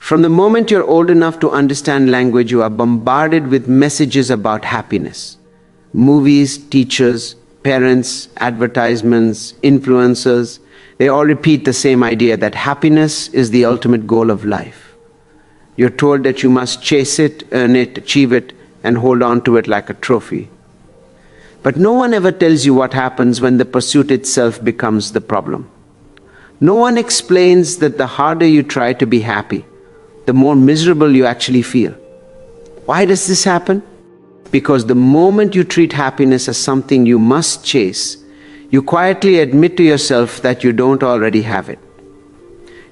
From the moment you're old enough to understand language, you are bombarded with messages about happiness. Movies, teachers, parents, advertisements, influencers, they all repeat the same idea that happiness is the ultimate goal of life. You're told that you must chase it, earn it, achieve it, and hold on to it like a trophy. But no one ever tells you what happens when the pursuit itself becomes the problem. No one explains that the harder you try to be happy, the more miserable you actually feel. Why does this happen? Because the moment you treat happiness as something you must chase, you quietly admit to yourself that you don't already have it.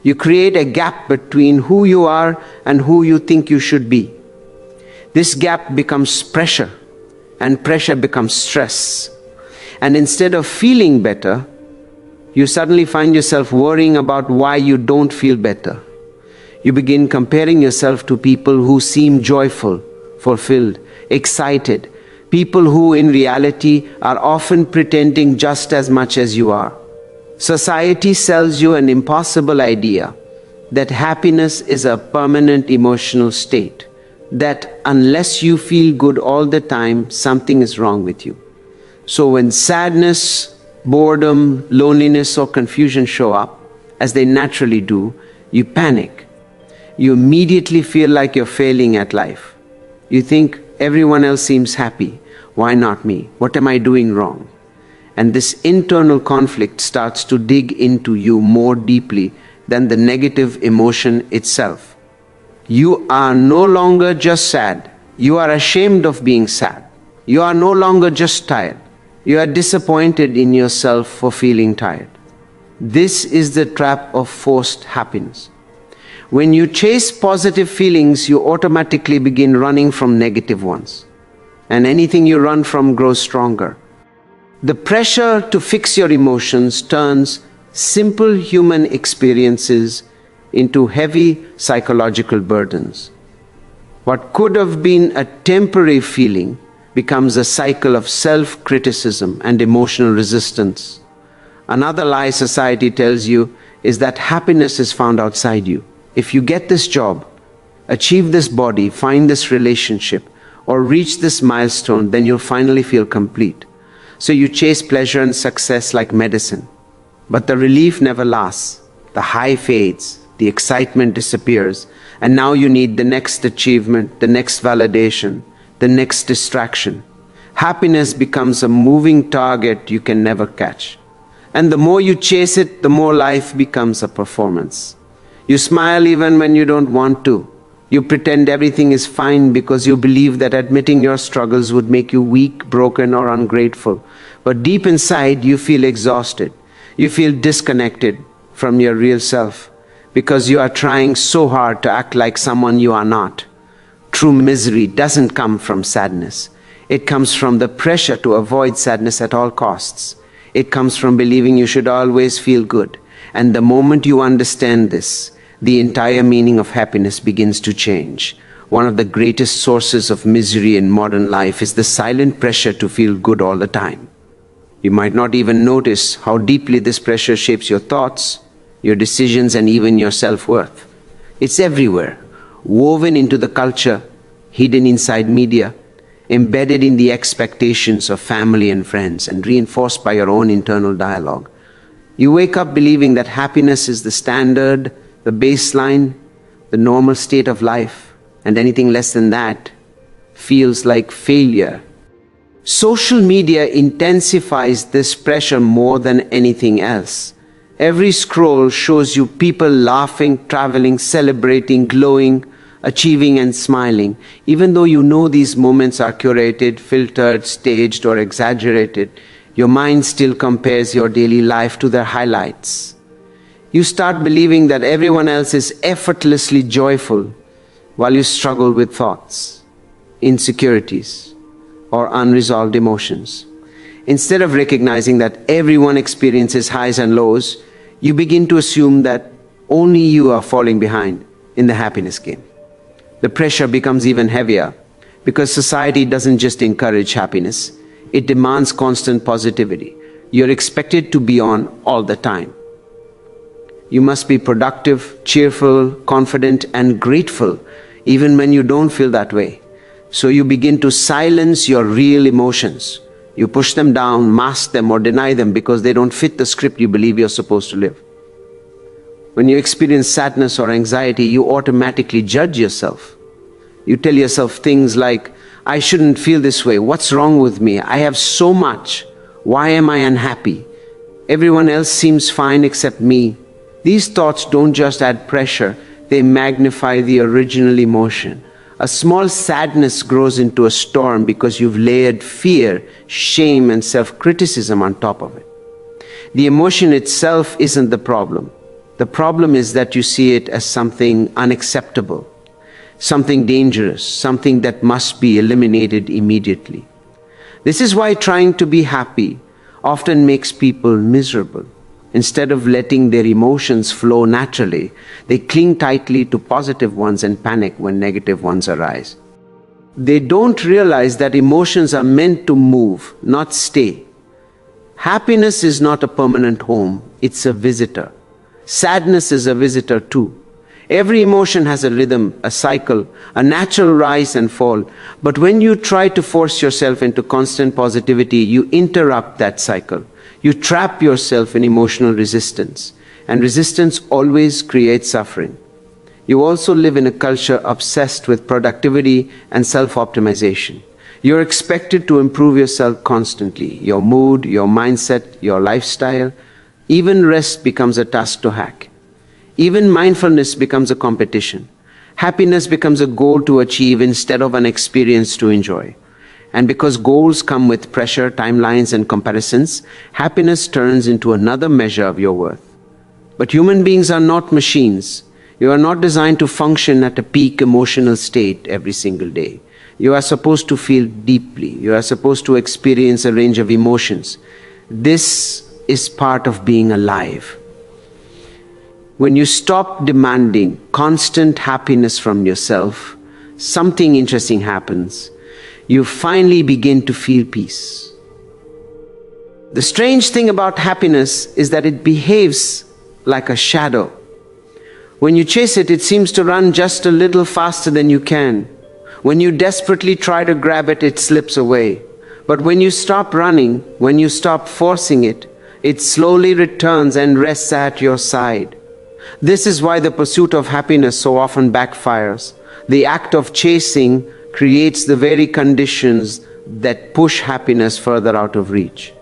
You create a gap between who you are and who you think you should be. This gap becomes pressure, and pressure becomes stress. And instead of feeling better, you suddenly find yourself worrying about why you don't feel better. You begin comparing yourself to people who seem joyful, fulfilled, excited, people who in reality are often pretending just as much as you are. Society sells you an impossible idea that happiness is a permanent emotional state, that unless you feel good all the time, something is wrong with you. So when sadness, boredom, loneliness, or confusion show up, as they naturally do, you panic. You immediately feel like you're failing at life. You think, everyone else seems happy. Why not me? What am I doing wrong? And this internal conflict starts to dig into you more deeply than the negative emotion itself. You are no longer just sad. You are ashamed of being sad. You are no longer just tired. You are disappointed in yourself for feeling tired. This is the trap of forced happiness. When you chase positive feelings, you automatically begin running from negative ones. And anything you run from grows stronger. The pressure to fix your emotions turns simple human experiences into heavy psychological burdens. What could have been a temporary feeling becomes a cycle of self-criticism and emotional resistance. Another lie society tells you is that happiness is found outside you. If you get this job, achieve this body, find this relationship, or reach this milestone, then you'll finally feel complete. So you chase pleasure and success like medicine. But the relief never lasts. The high fades, the excitement disappears, and now you need the next achievement, the next validation, the next distraction. Happiness becomes a moving target you can never catch. And the more you chase it, the more life becomes a performance. You smile even when you don't want to. You pretend everything is fine because you believe that admitting your struggles would make you weak, broken, or ungrateful. But deep inside, you feel exhausted. You feel disconnected from your real self because you are trying so hard to act like someone you are not. True misery doesn't come from sadness. It comes from the pressure to avoid sadness at all costs. It comes from believing you should always feel good. And the moment you understand this, the entire meaning of happiness begins to change. One of the greatest sources of misery in modern life is the silent pressure to feel good all the time. You might not even notice how deeply this pressure shapes your thoughts, your decisions, and even your self-worth. It's everywhere, woven into the culture, hidden inside media, embedded in the expectations of family and friends, and reinforced by your own internal dialogue. You wake up believing that happiness is the standard, the baseline, the normal state of life, and anything less than that feels like failure. Social media intensifies this pressure more than anything else. Every scroll shows you people laughing, traveling, celebrating, glowing, achieving, and smiling. Even though you know these moments are curated, filtered, staged, or exaggerated, your mind still compares your daily life to their highlights. You start believing that everyone else is effortlessly joyful while you struggle with thoughts, insecurities, or unresolved emotions. Instead of recognizing that everyone experiences highs and lows, you begin to assume that only you are falling behind in the happiness game. The pressure becomes even heavier because society doesn't just encourage happiness, it demands constant positivity. You're expected to be on all the time. You must be productive, cheerful, confident, and grateful, even when you don't feel that way. So you begin to silence your real emotions. You push them down, mask them, or deny them because they don't fit the script you believe you're supposed to live. When you experience sadness or anxiety, you automatically judge yourself. You tell yourself things like, I shouldn't feel this way. What's wrong with me? I have so much. Why am I unhappy? Everyone else seems fine except me. These thoughts don't just add pressure, they magnify the original emotion. A small sadness grows into a storm because you've layered fear, shame, and self-criticism on top of it. The emotion itself isn't the problem. The problem is that you see it as something unacceptable, something dangerous, something that must be eliminated immediately. This is why trying to be happy often makes people miserable. Instead of letting their emotions flow naturally, they cling tightly to positive ones and panic when negative ones arise. They don't realize that emotions are meant to move, not stay. Happiness is not a permanent home, it's a visitor. Sadness is a visitor too. Every emotion has a rhythm, a cycle, a natural rise and fall. But when you try to force yourself into constant positivity, you interrupt that cycle. You trap yourself in emotional resistance, and resistance always creates suffering. You also live in a culture obsessed with productivity and self-optimization. You're expected to improve yourself constantly, your mood, your mindset, your lifestyle. Even rest becomes a task to hack. Even mindfulness becomes a competition. Happiness becomes a goal to achieve instead of an experience to enjoy. And because goals come with pressure, timelines, and comparisons, happiness turns into another measure of your worth. But human beings are not machines. You are not designed to function at a peak emotional state every single day. You are supposed to feel deeply. You are supposed to experience a range of emotions. This is part of being alive. When you stop demanding constant happiness from yourself, something interesting happens. You finally begin to feel peace. The strange thing about happiness is that it behaves like a shadow. When you chase it, it seems to run just a little faster than you can. When you desperately try to grab it, it slips away. But when you stop running, when you stop forcing it, it slowly returns and rests at your side. This is why the pursuit of happiness so often backfires. The act of chasing creates the very conditions that push happiness further out of reach.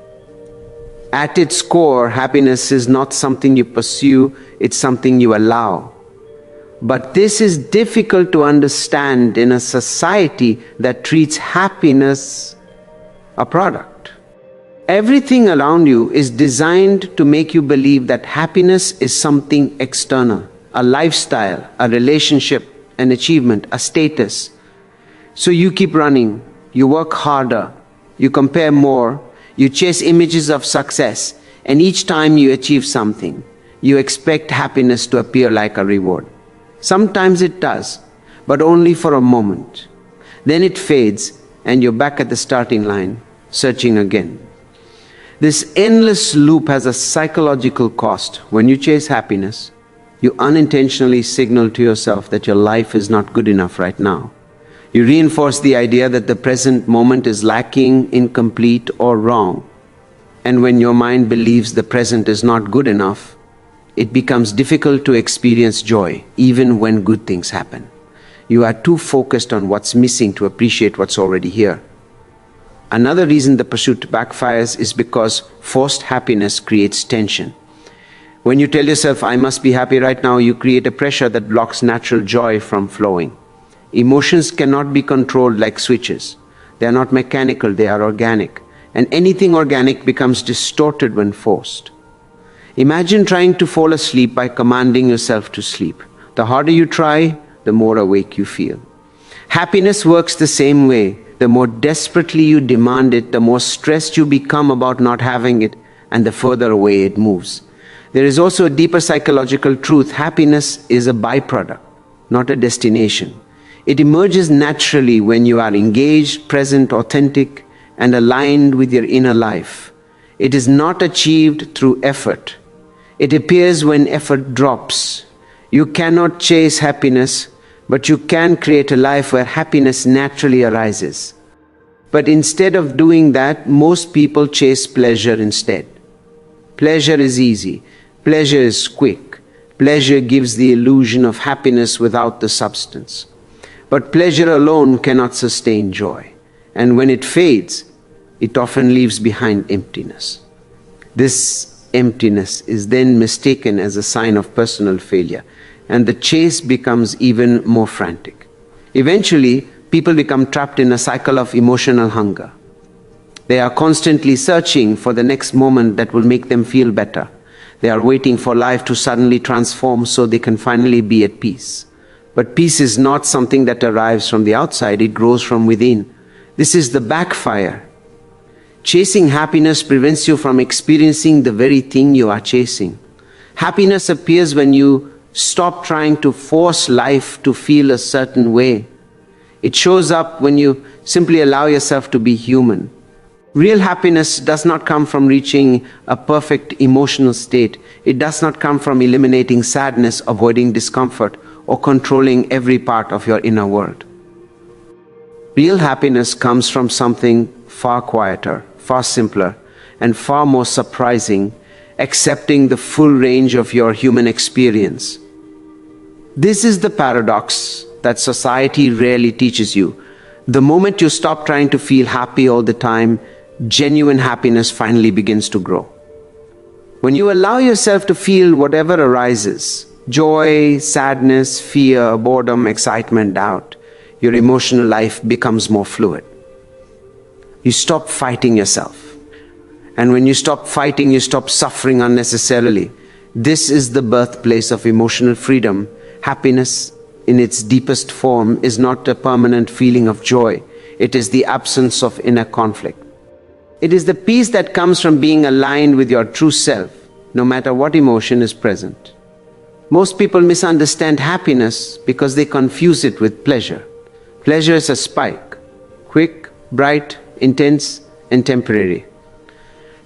At its core, happiness is not something you pursue, it's something you allow. But this is difficult to understand in a society that treats happiness a product. Everything around you is designed to make you believe that happiness is something external, a lifestyle, a relationship, an achievement, a status. So you keep running, you work harder, you compare more, you chase images of success, and each time you achieve something, you expect happiness to appear like a reward. Sometimes it does, but only for a moment. Then it fades, and you're back at the starting line, searching again. This endless loop has a psychological cost. When you chase happiness, you unintentionally signal to yourself that your life is not good enough right now. You reinforce the idea that the present moment is lacking, incomplete, or wrong. And when your mind believes the present is not good enough, it becomes difficult to experience joy, even when good things happen. You are too focused on what's missing to appreciate what's already here. Another reason the pursuit backfires is because forced happiness creates tension. When you tell yourself, I must be happy right now, you create a pressure that blocks natural joy from flowing. Emotions cannot be controlled like switches. They are not mechanical, they are organic. And anything organic becomes distorted when forced. Imagine trying to fall asleep by commanding yourself to sleep. The harder you try, the more awake you feel. Happiness works the same way. The more desperately you demand it, the more stressed you become about not having it, and the further away it moves. There is also a deeper psychological truth. Happiness is a byproduct, not a destination. It emerges naturally when you are engaged, present, authentic, and aligned with your inner life. It is not achieved through effort. It appears when effort drops. You cannot chase happiness, but you can create a life where happiness naturally arises. But instead of doing that, most people chase pleasure instead. Pleasure is easy. Pleasure is quick. Pleasure gives the illusion of happiness without the substance. But pleasure alone cannot sustain joy. And when it fades, it often leaves behind emptiness. This emptiness is then mistaken as a sign of personal failure, and the chase becomes even more frantic. Eventually, people become trapped in a cycle of emotional hunger. They are constantly searching for the next moment that will make them feel better. They are waiting for life to suddenly transform so they can finally be at peace. But peace is not something that arrives from the outside, it grows from within. This is the backfire. Chasing happiness prevents you from experiencing the very thing you are chasing. Happiness appears when you stop trying to force life to feel a certain way. It shows up when you simply allow yourself to be human. Real happiness does not come from reaching a perfect emotional state. It does not come from eliminating sadness, avoiding discomfort, or controlling every part of your inner world. Real happiness comes from something far quieter, far simpler, and far more surprising, accepting the full range of your human experience. This is the paradox that society rarely teaches you. The moment you stop trying to feel happy all the time, genuine happiness finally begins to grow. When you allow yourself to feel whatever arises, joy, sadness, fear, boredom, excitement, doubt, your emotional life becomes more fluid. You stop fighting yourself. And when you stop fighting, you stop suffering unnecessarily. This is the birthplace of emotional freedom. Happiness, in its deepest form, is not a permanent feeling of joy. It is the absence of inner conflict. It is the peace that comes from being aligned with your true self, no matter what emotion is present. Most people misunderstand happiness because they confuse it with pleasure. Pleasure is a spike, quick, bright, intense, and temporary.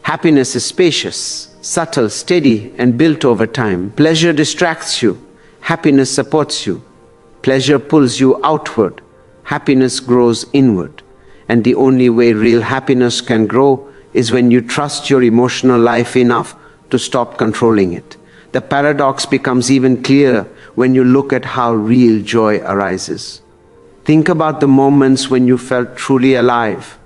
Happiness is spacious, subtle, steady, and built over time. Pleasure distracts you. Happiness supports you. Pleasure pulls you outward. Happiness grows inward. And the only way real happiness can grow is when you trust your emotional life enough to stop controlling it. The paradox becomes even clearer when you look at how real joy arises. Think about the moments when you felt truly alive.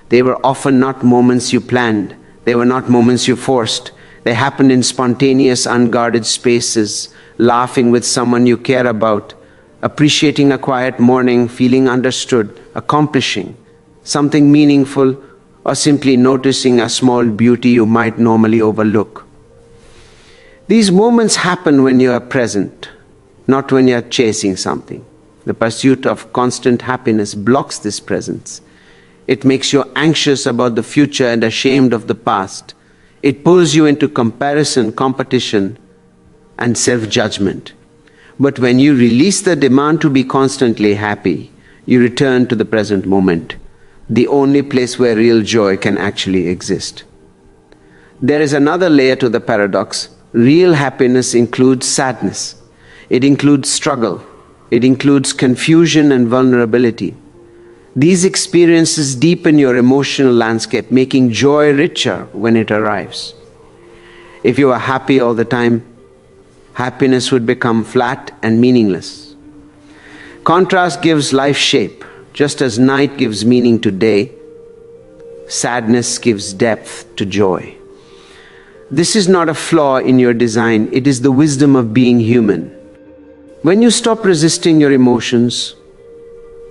They were often not moments you planned. They were not moments you forced. They happened in spontaneous, unguarded spaces, laughing with someone you care about, appreciating a quiet morning, feeling understood, accomplishing something meaningful, or simply noticing a small beauty you might normally overlook. These moments happen when you are present, not when you are chasing something. The pursuit of constant happiness blocks this presence. It makes you anxious about the future and ashamed of the past. It pulls you into comparison, competition, and self-judgment. But when you release the demand to be constantly happy, you return to the present moment, the only place where real joy can actually exist. There is another layer to the paradox. Real happiness includes sadness. It includes struggle. It includes confusion and vulnerability. These experiences deepen your emotional landscape, making joy richer when it arrives. If you are happy all the time, happiness would become flat and meaningless. Contrast gives life shape. Just as night gives meaning to day, sadness gives depth to joy. This is not a flaw in your design, it is the wisdom of being human. When you stop resisting your emotions,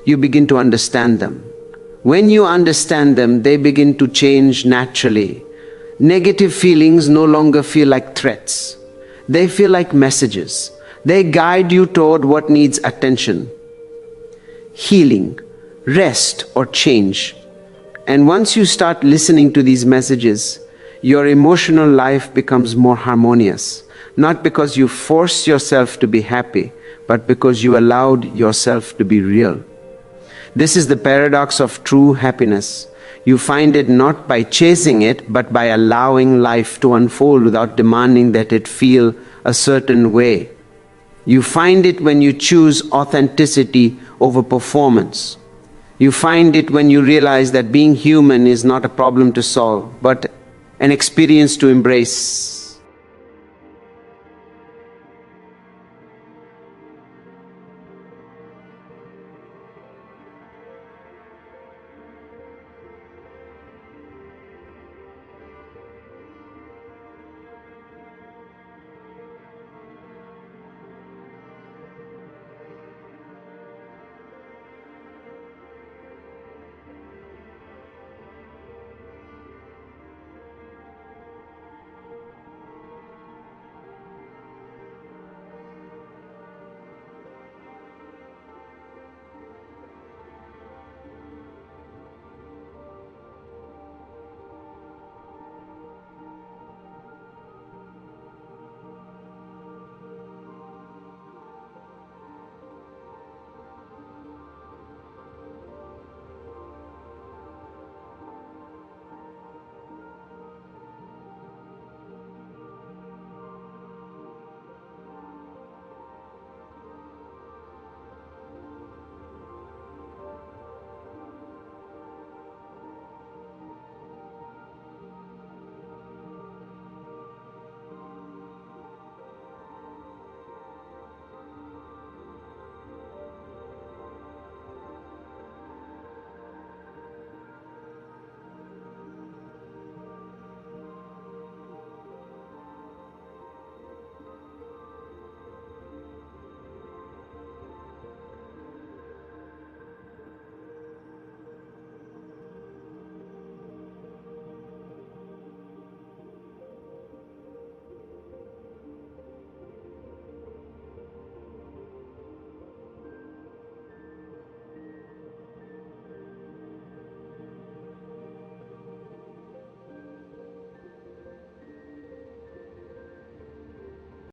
you begin to understand them. When you understand them, they begin to change naturally. Negative feelings no longer feel like threats. They feel like messages. They guide you toward what needs attention, healing, rest, or change. And once you start listening to these messages, your emotional life becomes more harmonious, not because you forced yourself to be happy, but because you allowed yourself to be real. This is the paradox of true happiness. You find it not by chasing it, but by allowing life to unfold without demanding that it feel a certain way. You find it when you choose authenticity over performance. You find it when you realize that being human is not a problem to solve, but an experience to embrace.